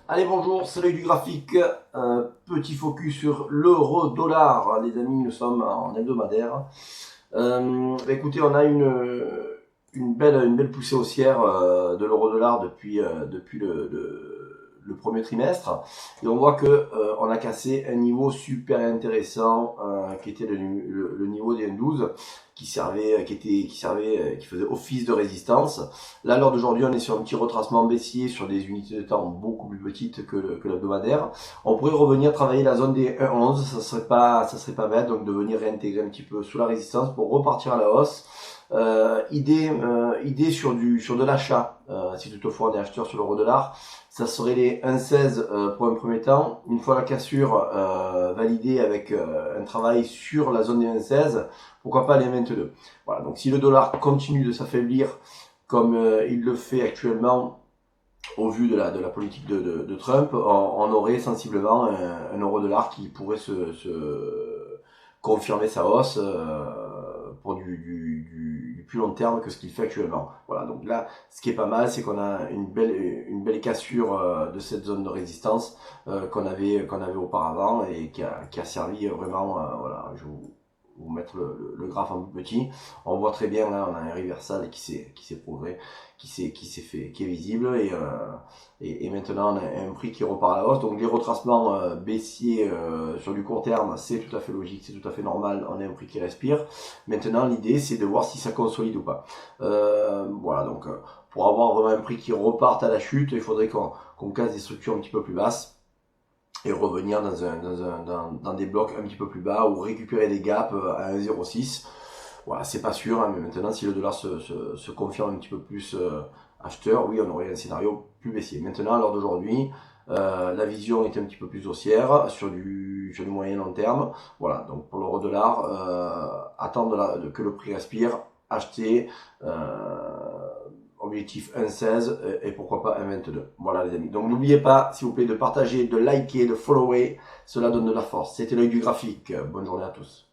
Allez, bonjour, c'est l'œil du graphique. Petit focus sur l'euro-dollar. Les amis, nous sommes en hebdomadaire. Écoutez, on a une belle poussée haussière de l'euro-dollar depuis le premier trimestre. Et on voit que on a cassé un niveau super intéressant qui était le niveau des 1,12 qui faisait office de résistance. Là, lors d'aujourd'hui, on est sur un petit retracement baissier sur des unités de temps beaucoup plus petites que l'hebdomadaire. On pourrait revenir travailler la zone des 1,11, ça serait pas bête, donc de venir réintégrer un petit peu sous la résistance pour repartir à la hausse. Idée sur de l'achat, si toutefois on est acheteur sur l'euro-dollar, ça serait les 1,16 pour un premier temps. Une fois la cassure validée avec un travail sur la zone des 1,16, pourquoi pas les 1,22. Voilà, donc si le dollar continue de s'affaiblir comme il le fait actuellement au vu de la politique de Trump, on aurait sensiblement un euro-dollar qui pourrait se confirmer sa hausse pour du plus long terme que ce qu'il fait actuellement. Voilà, donc là, ce qui est pas mal, c'est qu'on a une belle cassure de cette zone de résistance qu'on avait auparavant et qui a servi vraiment, voilà, je vous mettre le graphe un peu petit. On voit très bien là, on a un reversal qui s'est prouvé, qui est visible et maintenant on a un prix qui repart à la hausse. Donc les retracements baissiers sur du court terme, c'est tout à fait logique, c'est tout à fait normal. On a un prix qui respire. Maintenant l'idée c'est de voir si ça consolide ou pas. Voilà, donc pour avoir vraiment un prix qui reparte à la chute, il faudrait qu'on casse des structures un petit peu plus basses et revenir dans des blocs un petit peu plus bas ou récupérer des gaps à 1,06. Voilà, c'est pas sûr, hein, mais maintenant si le dollar se confirme un petit peu plus acheteur, oui, on aurait un scénario plus baissier. Maintenant, lors d'aujourd'hui, la vision est un petit peu plus haussière sur du moyen long terme. Voilà, donc pour l'euro dollar, attendre que le prix respire, acheter. Objectif 1,16 et pourquoi pas 1,22. Voilà les amis. Donc n'oubliez pas, s'il vous plaît, de partager, de liker, de follower. Cela donne de la force. C'était l'œil du graphique. Bonne journée à tous.